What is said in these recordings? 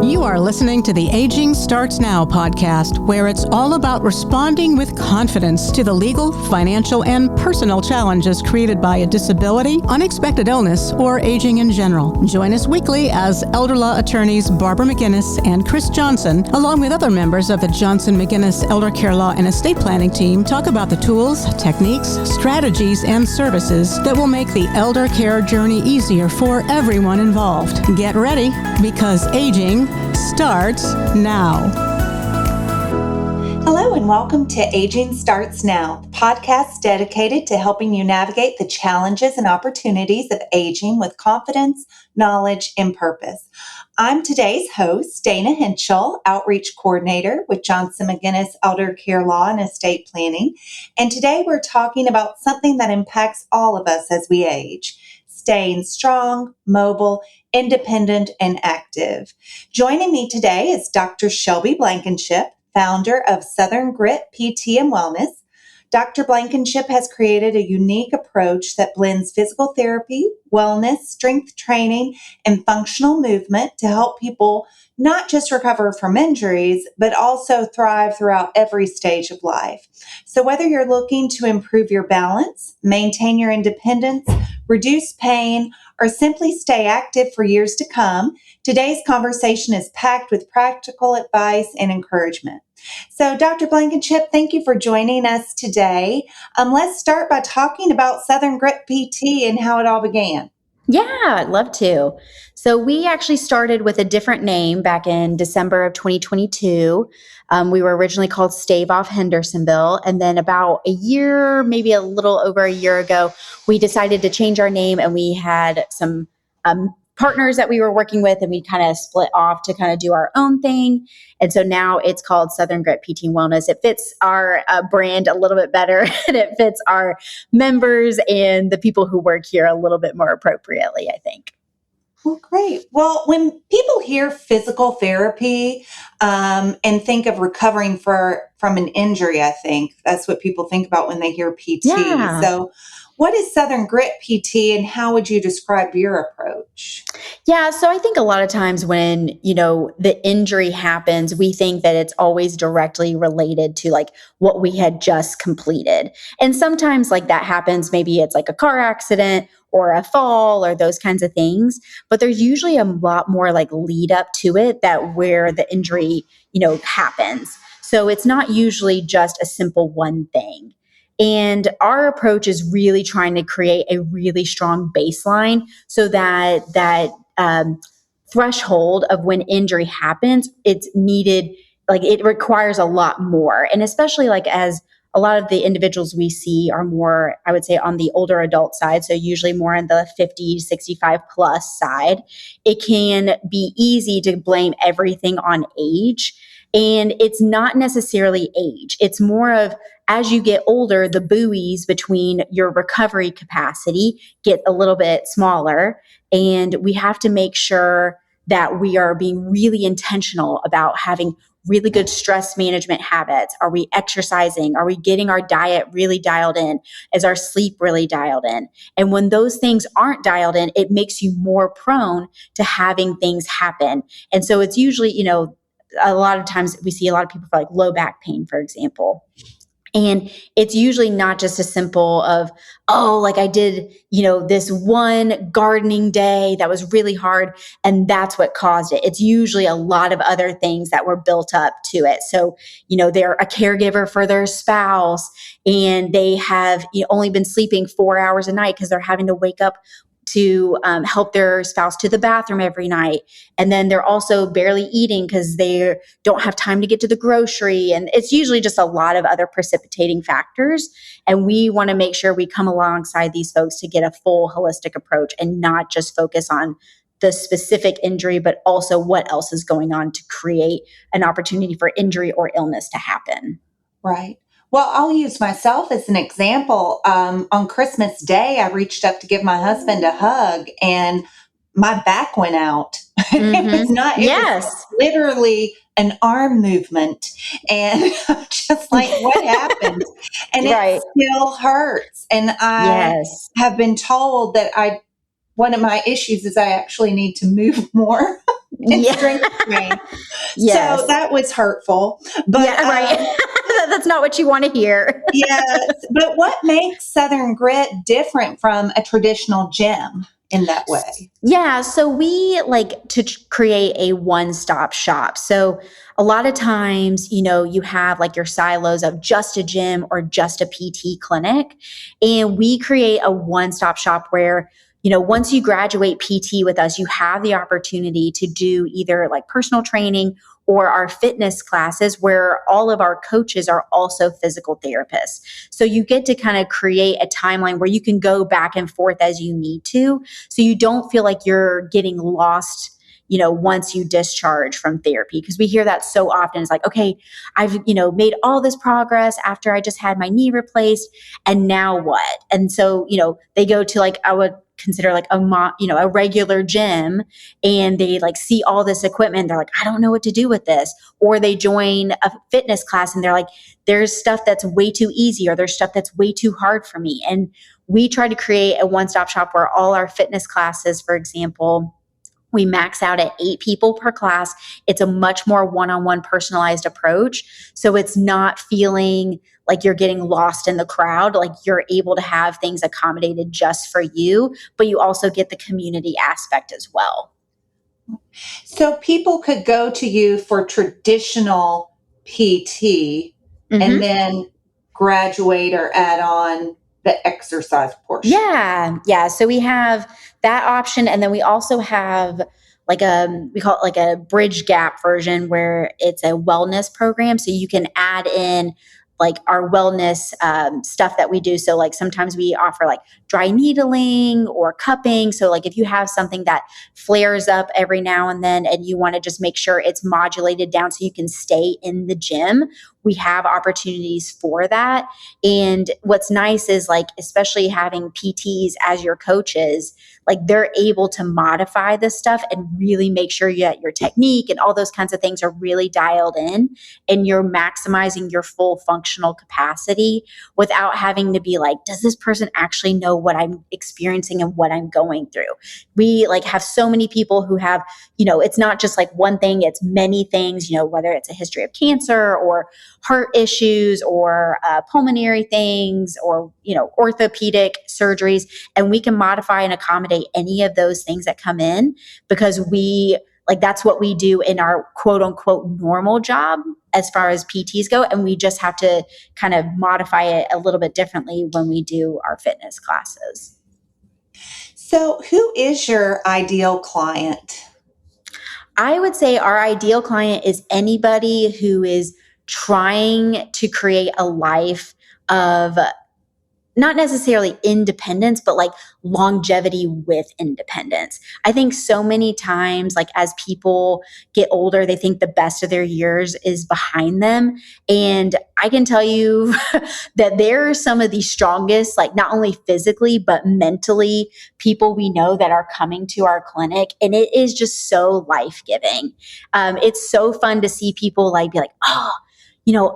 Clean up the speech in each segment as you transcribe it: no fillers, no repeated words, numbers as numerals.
You are listening to the Aging Starts Now podcast, where it's all about responding with confidence to the legal, financial, and personal challenges created by a disability, unexpected illness, or aging in general. Join us weekly as elder law attorneys Barbara McGinnis and Chris Johnson, along with other members of the Johnson McGinnis Elder Care Law and Estate Planning team, talk about the tools, techniques, strategies, and services that will make the elder care journey easier for everyone involved. Get ready, because aging starts now. Hello and welcome to Aging Starts Now, the podcast dedicated to helping you navigate the challenges and opportunities of aging with confidence, knowledge, and purpose. I'm today's host, Dana Hentschel, Outreach Coordinator with Johnson McGinnis Elder Care Law and Estate Planning. And today we're talking about something that impacts all of us as we age: staying strong, mobile, independent, and active. Joining me today is Dr. Shelby Blankenship, founder of Southern Grit PT and Wellness. Dr. Blankenship has created a unique approach that blends physical therapy, wellness, strength training, and functional movement to help people not just recover from injuries, but also thrive throughout every stage of life. So whether you're looking to improve your balance, maintain your independence, reduce pain, or simply stay active for years to come, today's conversation is packed with practical advice and encouragement. So, Dr. Blankenship, thank you for joining us today. Let's start by talking about Southern Grit PT and how it all began. Yeah, I'd love to. So we actually started with a different name back in December of 2022. We were originally called Stave Off Hendersonville. And then about a year, maybe a little over a year ago, we decided to change our name, and we had some partners that we were working with, and we kind of split off to kind of do our own thing. And so now it's called Southern Grit PT and Wellness. It fits our brand a little bit better, and it fits our members and the people who work here a little bit more appropriately, I think. Well, great. Well, when people hear physical therapy and think of recovering from an injury, I think that's what people think about when they hear PT. Yeah. So what is Southern Grit PT, and how would you describe your approach? Yeah, so I think a lot of times when, the injury happens, we think that it's always directly related to like what we had just completed. And sometimes like that happens, maybe it's like a car accident or a fall or those kinds of things. But there's usually a lot more like lead up to it that where the injury, happens. So it's not usually just a simple one thing. And our approach is really trying to create a really strong baseline so that threshold of when injury happens, it's needed, like it requires a lot more. And especially like as a lot of the individuals we see are more, I would say, on the older adult side, so usually more on the 50, 65 plus side, it can be easy to blame everything on age. And it's not necessarily age. It's more of, as you get older, the buoys between your recovery capacity get a little bit smaller. And we have to make sure that we are being really intentional about having really good stress management habits. Are we exercising? Are we getting our diet really dialed in? Is our sleep really dialed in? And when those things aren't dialed in, it makes you more prone to having things happen. And so it's usually, a lot of times we see a lot of people for like low back pain, for example. And it's usually not just a simple of, like I did, this one gardening day that was really hard, and that's what caused it. It's usually a lot of other things that were built up to it. So, they're a caregiver for their spouse, and they have only been sleeping 4 hours a night because they're having to wake up to help their spouse to the bathroom every night. And then they're also barely eating because they don't have time to get to the grocery. And it's usually just a lot of other precipitating factors. And we want to make sure we come alongside these folks to get a full holistic approach and not just focus on the specific injury, but also what else is going on to create an opportunity for injury or illness to happen. Right. Well, I'll use myself as an example. On Christmas Day, I reached up to give my husband a hug, and my back went out. Mm-hmm. It was literally an arm movement. And I'm just like, what happened? And it still hurts. And I have been told that one of my issues is I actually need to move more. and Yeah. strength training. Yes. So that was hurtful. But Yeah, right. That's not what you want to hear. yes. But what makes Southern Grit different from a traditional gym in that way? Yeah, so we like to create a one-stop shop. So a lot of times, you have like your silos of just a gym or just a PT clinic. And we create a one-stop shop where, once you graduate PT with us, you have the opportunity to do either like personal training or our fitness classes where all of our coaches are also physical therapists. So you get to kind of create a timeline where you can go back and forth as you need to. So you don't feel like you're getting lost, once you discharge from therapy. Because we hear that so often. It's like, okay, I've, made all this progress after I just had my knee replaced. And now what? And so, they go to like, I would consider like a regular gym, and they like see all this equipment. They're like, I don't know what to do with this. Or they join a fitness class and they're like, there's stuff that's way too easy, or there's stuff that's way too hard for me. And we try to create a one-stop shop where all our fitness classes, for example, we max out at 8 people per class. It's a much more one-on-one personalized approach. So it's not feeling like you're getting lost in the crowd. Like you're able to have things accommodated just for you, but you also get the community aspect as well. So people could go to you for traditional PT and then graduate or add on the exercise portion. Yeah. So we have that option. And then we also have like we call it like a bridge gap version where it's a wellness program. So you can add in like our wellness stuff that we do. So like sometimes we offer like dry needling or cupping. So like if you have something that flares up every now and then and you want to just make sure it's modulated down so you can stay in the gym, we have opportunities for that. And what's nice is like, especially having PTs as your coaches, like they're able to modify this stuff and really make sure that your technique and all those kinds of things are really dialed in and you're maximizing your full functional capacity without having to be like, does this person actually know what I'm experiencing and what I'm going through? We like have so many people who have, it's not just like one thing, it's many things, whether it's a history of cancer or heart issues or pulmonary things or, orthopedic surgeries. And we can modify and accommodate any of those things that come in because that's what we do in our quote unquote normal job as far as PTs go. And we just have to kind of modify it a little bit differently when we do our fitness classes. So who is your ideal client? I would say our ideal client is anybody who is trying to create a life of not necessarily independence, but like longevity with independence. I think so many times, like as people get older, they think the best of their years is behind them. And I can tell you that they're some of the strongest, like not only physically, but mentally people we know that are coming to our clinic. And it is just so life-giving. It's so fun to see people like be like, oh,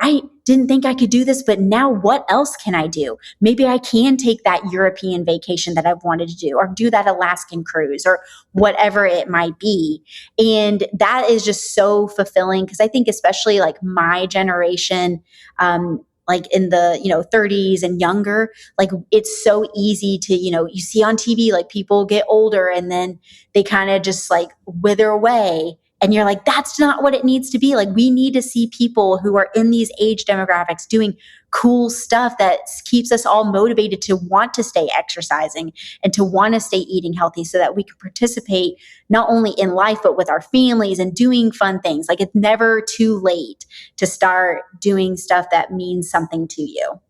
I didn't think I could do this, but now what else can I do? Maybe I can take that European vacation that I've wanted to do or do that Alaskan cruise or whatever it might be. And that is just so fulfilling because I think especially like my generation, like in the 30s and younger, like it's so easy to you see on TV like people get older and then they kind of just like wither away. And you're like, that's not what it needs to be. Like, we need to see people who are in these age demographics doing cool stuff that keeps us all motivated to want to stay exercising and to want to stay eating healthy so that we can participate not only in life, but with our families and doing fun things. Like, it's never too late to start doing stuff that means something to you.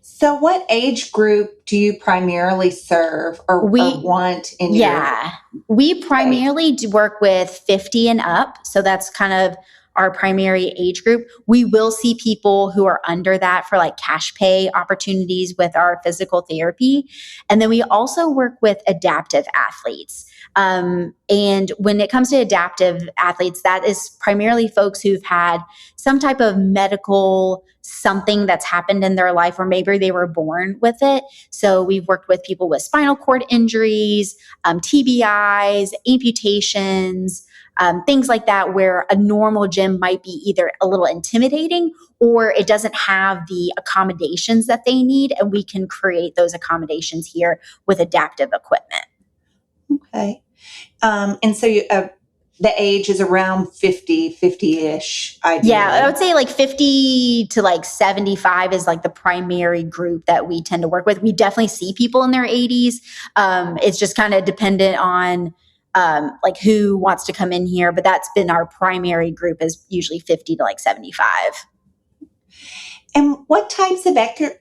So what age group do you primarily serve or want in your we primarily do work with 50 and up. So that's kind of our primary age group. We will see people who are under that for like cash pay opportunities with our physical therapy. And then we also work with adaptive athletes. And And when it comes to adaptive athletes, that is primarily folks who've had some type of medical something that's happened in their life, or maybe they were born with it. So we've worked with people with spinal cord injuries, TBIs, amputations, things like that, where a normal gym might be either a little intimidating or it doesn't have the accommodations that they need. And we can create those accommodations here with adaptive equipment. Okay. And so the age is around 50-ish. Ideally. Yeah, I would say like 50 to like 75 is like the primary group that we tend to work with. We definitely see people in their 80s. It's just kind of dependent on like who wants to come in here, but that's been our primary group, is usually 50 to like 75. And what types of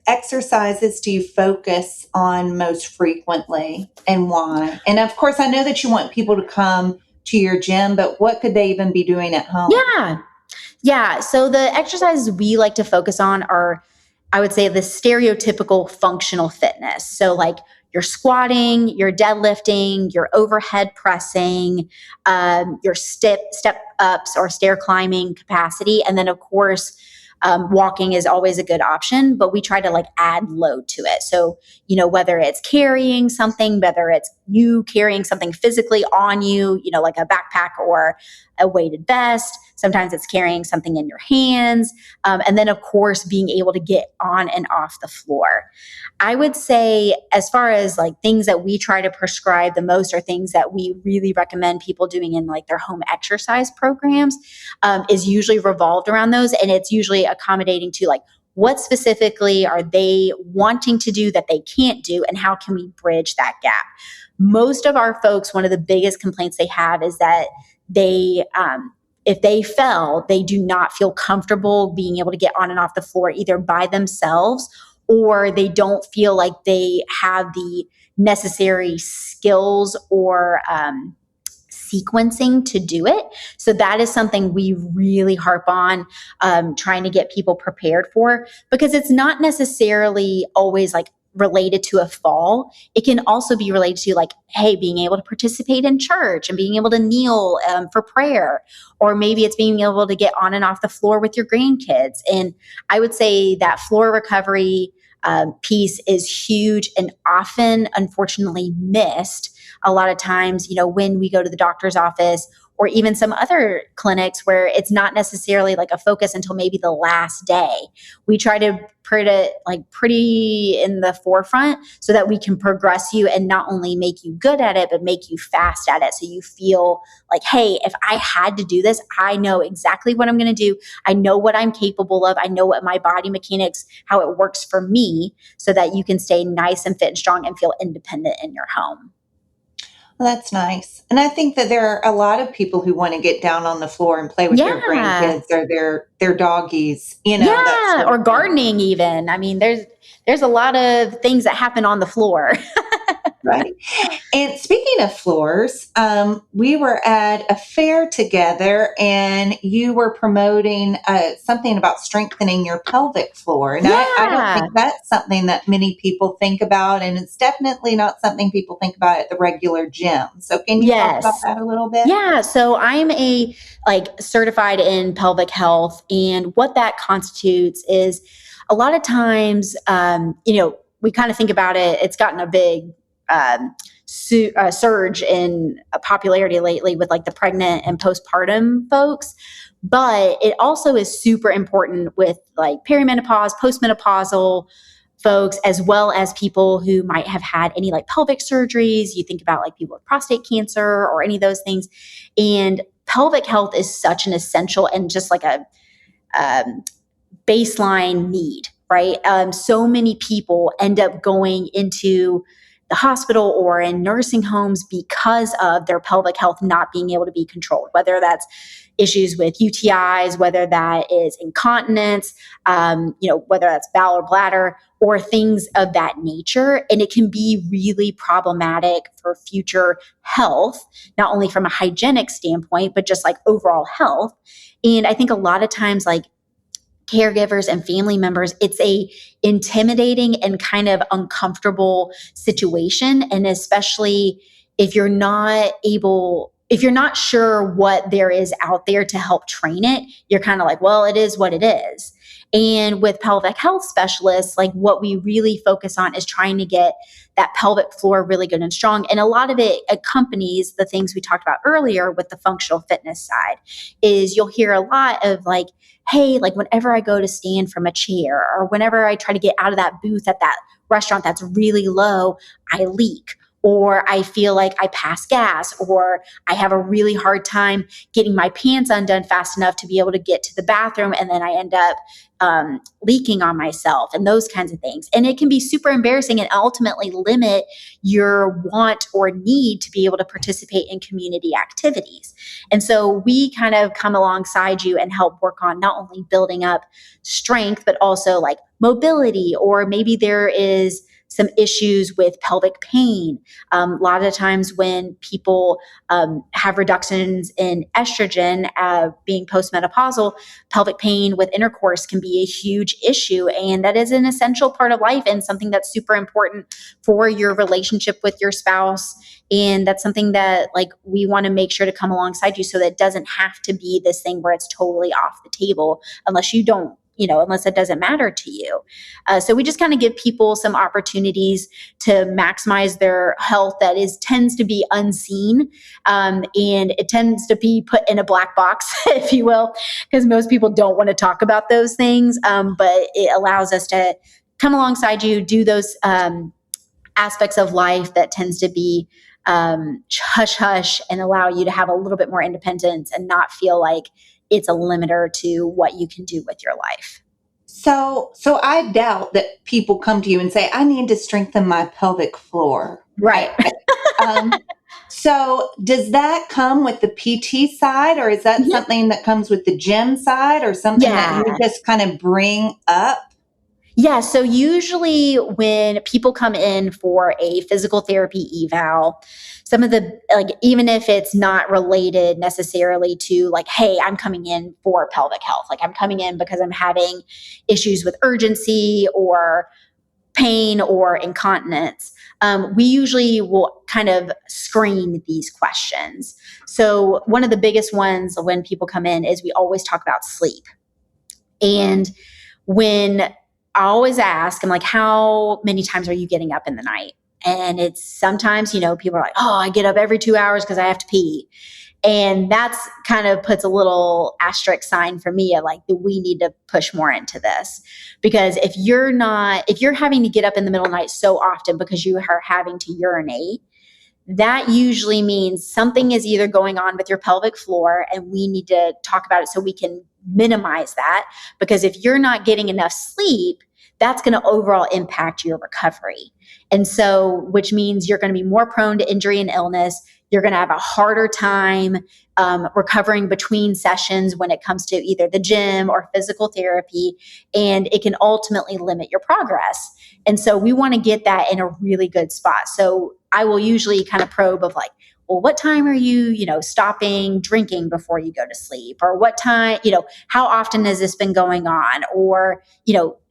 exercises do you focus on most frequently, and why? And of course, I know that you want people to come to your gym, but what could they even be doing at home? Yeah. So the exercises we like to focus on are, I would say, the stereotypical functional fitness. So like your squatting, your deadlifting, your overhead pressing, your step ups or stair climbing capacity. And then of course, walking is always a good option, but we try to like add load to it. So, whether it's carrying something, whether it's you carrying something physically on you, like a backpack or a weighted vest. Sometimes it's carrying something in your hands. And then of course, being able to get on and off the floor. I would say, as far as like things that we try to prescribe the most, are things that we really recommend people doing in like their home exercise programs, is usually revolved around those. And it's usually accommodating to like, what specifically are they wanting to do that they can't do, and how can we bridge that gap? Most of our folks, one of the biggest complaints they have is that they, if they fell, they do not feel comfortable being able to get on and off the floor either by themselves, or they don't feel like they have the necessary skills or sequencing to do it. So that is something we really harp on, trying to get people prepared for, because it's not necessarily always like related to a fall. It can also be related to like, hey, being able to participate in church and being able to kneel for prayer, or maybe it's being able to get on and off the floor with your grandkids. And I would say that floor recovery piece is huge and often, unfortunately, missed a lot of times, when we go to the doctor's office or even some other clinics where it's not necessarily like a focus until maybe the last day. We try to put it like pretty in the forefront so that we can progress you and not only make you good at it, but make you fast at it. So you feel like, hey, if I had to do this, I know exactly what I'm going to do. I know what I'm capable of. I know what my body mechanics, how it works for me, so that you can stay nice and fit and strong and feel independent in your home. Well, that's nice. And I think that there are a lot of people who want to get down on the floor and play with their grandkids or their doggies, or gardening even. I mean, there's a lot of things that happen on the floor. Right. And speaking of floors, we were at a fair together and you were promoting something about strengthening your pelvic floor. And I don't think that's something that many people think about. And it's definitely not something people think about at the regular gym. So can you talk about that a little bit? Yeah. So I'm a certified in pelvic health. And what that constitutes is a lot of times, we kind of think about it. It's gotten a big surge in popularity lately with like the pregnant and postpartum folks. But it also is super important with like perimenopause, postmenopausal folks, as well as people who might have had any like pelvic surgeries. You think about like people with prostate cancer or any of those things. And pelvic health is such an essential and just like a baseline need, right? So many people end up going into the hospital or in nursing homes because of their pelvic health not being able to be controlled, whether that's issues with UTIs, whether that is incontinence, whether that's bowel or bladder or things of that nature. And it can be really problematic for future health, not only from a hygienic standpoint, but just like overall health. And I think a lot of times, like caregivers and family members, it's a intimidating and kind of uncomfortable situation. And especially if you're not able if you're not sure what there is out there to help train it, you're kind of like, well, it is what it is. And with pelvic health specialists, like what we really focus on is trying to get that pelvic floor really good and strong. And a lot of it accompanies the things we talked about earlier with the functional fitness side. Is you'll hear a lot of like, hey, like whenever I go to stand from a chair, or whenever I try to get out of that booth at that restaurant that's really low, I leak, or I feel like I pass gas, or I have a really hard time getting my pants undone fast enough to be able to get to the bathroom, and then I end up leaking on myself, and those kinds of things. And it can be super embarrassing and ultimately limit your want or need to be able to participate in community activities. And so we kind of come alongside you and help work on not only building up strength, but also like mobility, or maybe there is some issues with pelvic pain. A lot of times when people have reductions in estrogen, being postmenopausal, pelvic pain with intercourse can be a huge issue. And that is an essential part of life and something that's super important for your relationship with your spouse. And that's something that like we want to make sure to come alongside you, so that it doesn't have to be this thing where it's totally off the table unless you don't, unless it doesn't matter to you. So we just kind of give people some opportunities to maximize their health that tends to be unseen. And it tends to be put in a black box, if you will, because most people don't want to talk about those things. But it allows us to come alongside you, do those aspects of life that tends to be hush hush, and allow you to have a little bit more independence and not feel like it's a limiter to what you can do with your life. So I doubt that people come to you and say, I need to strengthen my pelvic floor. Right. So does that come with the PT side, or is that something that comes with the gym side, or something that you just kind of bring up? Yeah. So usually when people come in for a physical therapy eval, some of the, like, even if it's not related necessarily to like, hey, I'm coming in for pelvic health, like I'm coming in because I'm having issues with urgency or pain or incontinence, we usually will kind of screen these questions. So one of the biggest ones when people come in is we always talk about sleep. And when I always ask, I'm like, how many times are you getting up in the night? And it's sometimes, people are like, oh, I get up every 2 hours because I have to pee. And that's kind of puts a little asterisk sign for me of like, we need to push more into this. Because if you're having to get up in the middle of the night so often because you are having to urinate, that usually means something is either going on with your pelvic floor, and we need to talk about it so we can minimize that. Because if you're not getting enough sleep, that's going to overall impact your recovery. And so, which means you're going to be more prone to injury and illness. You're going to have a harder time recovering between sessions when it comes to either the gym or physical therapy, and it can ultimately limit your progress. And so we want to get that in a really good spot. So I will usually kind of probe of like, well, what time are you, stopping drinking before you go to sleep? Or what time, how often has this been going on? Or,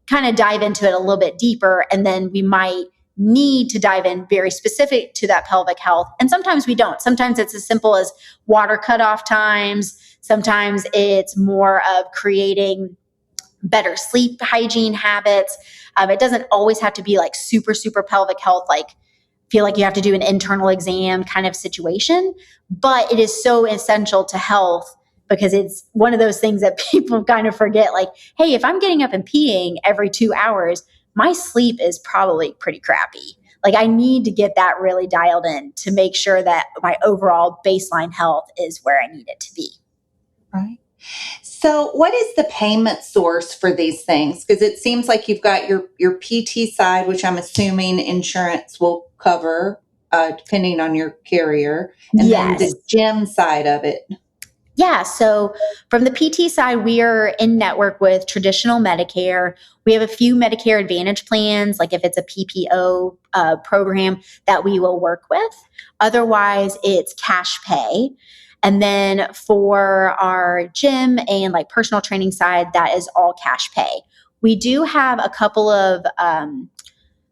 kind of dive into it a little bit deeper. And then we might need to dive in very specific to that pelvic health. And sometimes we don't. Sometimes it's as simple as water cutoff times. Sometimes it's more of creating better sleep hygiene habits. It doesn't always have to be like super, super pelvic health, like feel like you have to do an internal exam kind of situation, but it is so essential to health because it's one of those things that people kind of forget. Like, hey, if I'm getting up and peeing every 2 hours, my sleep is probably pretty crappy. Like I need to get that really dialed in to make sure that my overall baseline health is where I need it to be. Right. So what is the payment source for these things? Because it seems like you've got your PT side, which I'm assuming insurance will cover, depending on your carrier, and then the gym side of it. Yeah. So from the PT side, we are in network with traditional Medicare. We have a few Medicare Advantage plans, like if it's a PPO program that we will work with. Otherwise, it's cash pay. And then for our gym and like personal training side, that is all cash pay. We do have a couple of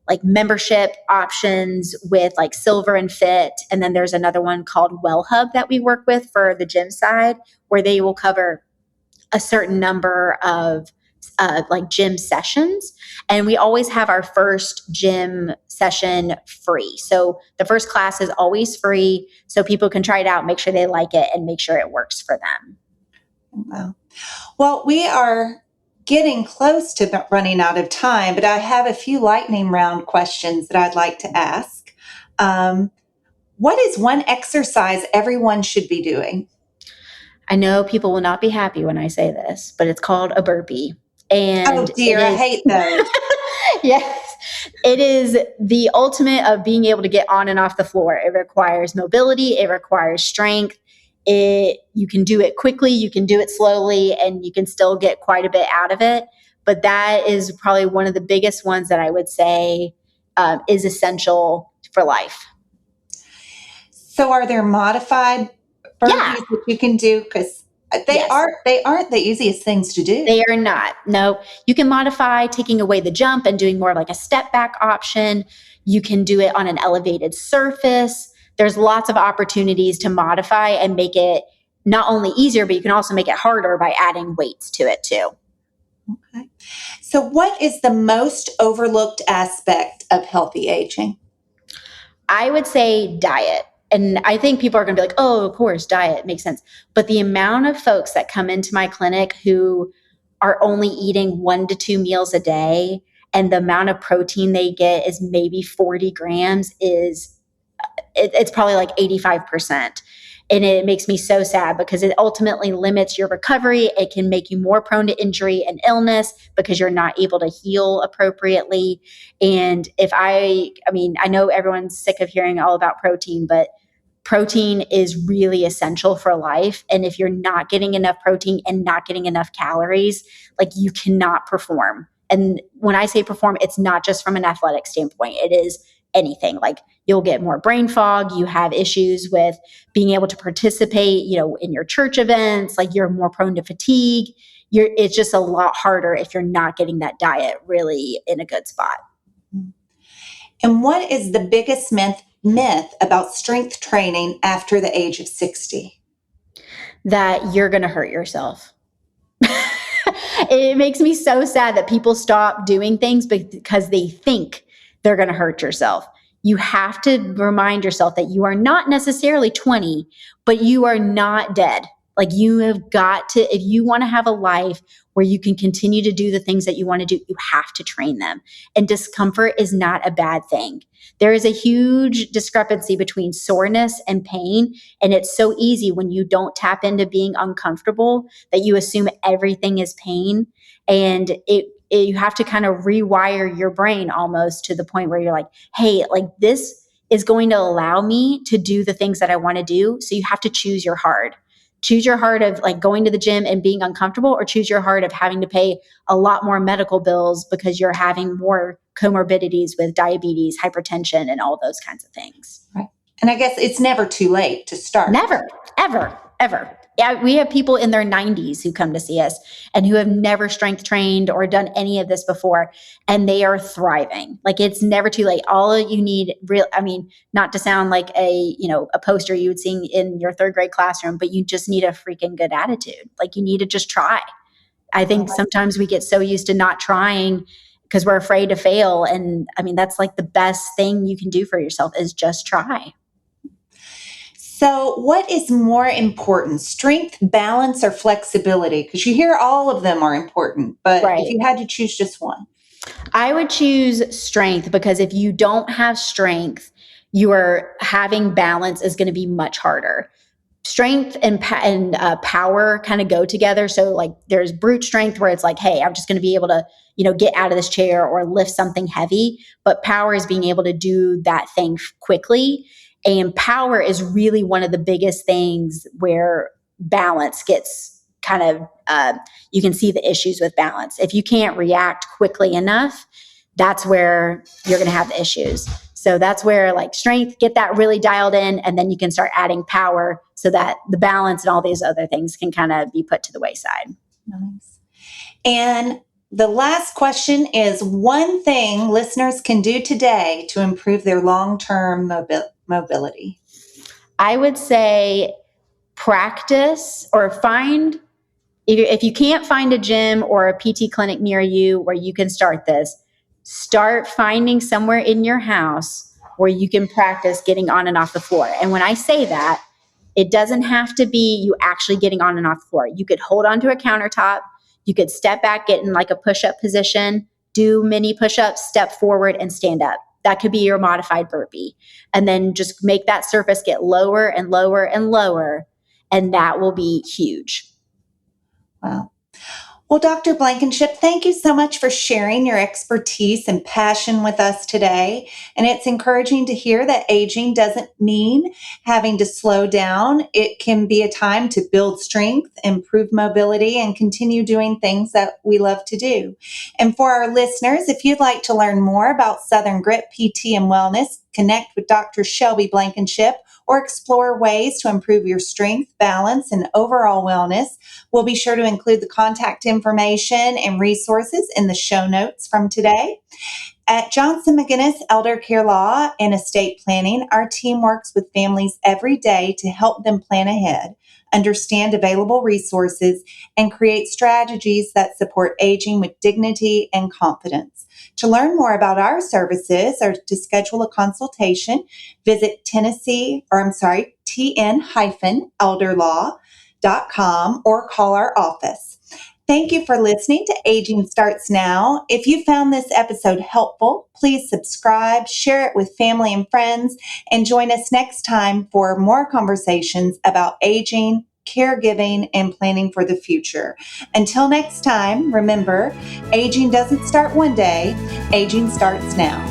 like membership options with like Silver and Fit. And then there's another one called Well Hub that we work with for the gym side, where they will cover a certain number of like gym sessions. And we always have our first gym session free. So the first class is always free. So people can try it out, make sure they like it, and make sure it works for them. Wow. Well, we are getting close to running out of time, but I have a few lightning round questions that I'd like to ask. What is one exercise everyone should be doing? I know people will not be happy when I say this, but it's called a burpee. And Oh dear, I hate those. Yes, it is the ultimate of being able to get on and off the floor. It requires mobility. It requires strength. You can do it quickly. You can do it slowly, and you can still get quite a bit out of it. But that is probably one of the biggest ones that I would say is essential for life. So are there modified burpees that you can do? Because they aren't the easiest things to do. They are not. No, you can modify taking away the jump and doing more of like a step back option. You can do it on an elevated surface. There's lots of opportunities to modify and make it not only easier, but you can also make it harder by adding weights to it too. Okay. So what is the most overlooked aspect of healthy aging? I would say diet. And I think people are going to be like, oh, of course, diet makes sense. But the amount of folks that come into my clinic who are only eating 1 to 2 meals a day, and the amount of protein they get is maybe 40 grams, it's probably like 85%. And it makes me so sad because it ultimately limits your recovery. It can make you more prone to injury and illness because you're not able to heal appropriately. And I know everyone's sick of hearing all about protein, but protein is really essential for life. And if you're not getting enough protein and not getting enough calories, like you cannot perform. And when I say perform, it's not just from an athletic standpoint. It is anything. Like you'll get more brain fog. You have issues with being able to participate, in your church events. Like you're more prone to fatigue. It's just a lot harder if you're not getting that diet really in a good spot. And what is the biggest myth about strength training after the age of 60? That you're going to hurt yourself. It makes me so sad that people stop doing things because they think they're going to hurt yourself. You have to remind yourself that you are not necessarily 20, but you are not dead. Like you have got to, if you want to have a life where you can continue to do the things that you want to do, you have to train them. And discomfort is not a bad thing. There is a huge discrepancy between soreness and pain. And it's so easy when you don't tap into being uncomfortable that you assume everything is pain. And you have to kind of rewire your brain almost to the point where you're like, hey, like this is going to allow me to do the things that I want to do. So you have to choose your hard. Choose your heart of like going to the gym and being uncomfortable, or choose your heart of having to pay a lot more medical bills because you're having more comorbidities with diabetes, hypertension, and all those kinds of things. Right. And I guess it's never too late to start. Never, ever, ever. Yeah, we have people in their 90s who come to see us and who have never strength trained or done any of this before, and they are thriving. Like it's never too late. All you need, not to sound like a poster you would see in your 3rd grade classroom, but you just need a freaking good attitude. Like you need to just try. I think sometimes we get so used to not trying because we're afraid to fail. And that's like the best thing you can do for yourself is just try. So what is more important, strength, balance, or flexibility? Because you hear all of them are important, but if you had to choose just one. I would choose strength, because if you don't have strength, your having balance is going to be much harder. Strength and power kind of go together. So like there's brute strength where it's like, hey, I'm just going to be able to, get out of this chair or lift something heavy. But power is being able to do that thing quickly. And power is really one of the biggest things where balance gets kind of, you can see the issues with balance. If you can't react quickly enough, that's where you're going to have the issues. So that's where like strength, get that really dialed in, and then you can start adding power so that the balance and all these other things can kind of be put to the wayside. Nice. And The last question is one thing listeners can do today to improve their long-term mobility. I would say practice or find, if you can't find a gym or a PT clinic near you where you can start this, start finding somewhere in your house where you can practice getting on and off the floor. And when I say that, it doesn't have to be you actually getting on and off the floor. You could hold onto a countertop. You could step back, get in like a push-up position, do mini push-ups, step forward, and stand up. That could be your modified burpee. And then just make that surface get lower and lower and lower, and that will be huge. Wow. Well, Dr. Blankenship, thank you so much for sharing your expertise and passion with us today. And it's encouraging to hear that aging doesn't mean having to slow down. It can be a time to build strength, improve mobility, and continue doing things that we love to do. And for our listeners, if you'd like to learn more about Southern Grit PT and Wellness, connect with Dr. Shelby Blankenship, or explore ways to improve your strength, balance, and overall wellness, we'll be sure to include the contact information and resources in the show notes from today. At Johnson McGinnis Elder Care Law and Estate Planning, our team works with families every day to help them plan ahead, understand available resources, and create strategies that support aging with dignity and confidence. To learn more about our services or to schedule a consultation, visit tn-elderlaw.com or call our office. Thank you for listening to Aging Starts Now. If you found this episode helpful, please subscribe, share it with family and friends, and join us next time for more conversations about aging, caregiving, and planning for the future. Until next time, remember, aging doesn't start one day, aging starts now.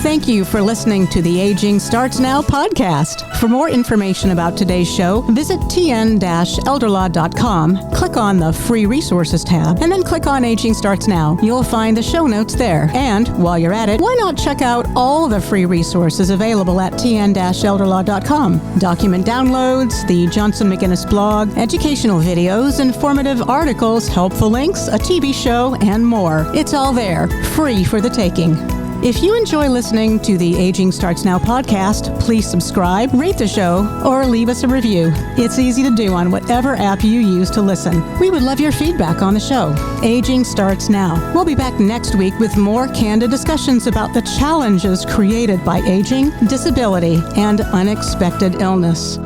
Thank you for listening to the Aging Starts Now podcast. For more information about today's show, visit tn-elderlaw.com, click on the Free Resources tab, and then click on Aging Starts Now. You'll find the show notes there. And while you're at it, why not check out all the free resources available at tn-elderlaw.com? Document downloads, the Johnson McGinnis blog, educational videos, informative articles, helpful links, a TV show, and more. It's all there, free for the taking. If you enjoy listening to the Aging Starts Now podcast, please subscribe, rate the show, or leave us a review. It's easy to do on whatever app you use to listen. We would love your feedback on the show. Aging Starts Now. We'll be back next week with more candid discussions about the challenges created by aging, disability, and unexpected illness.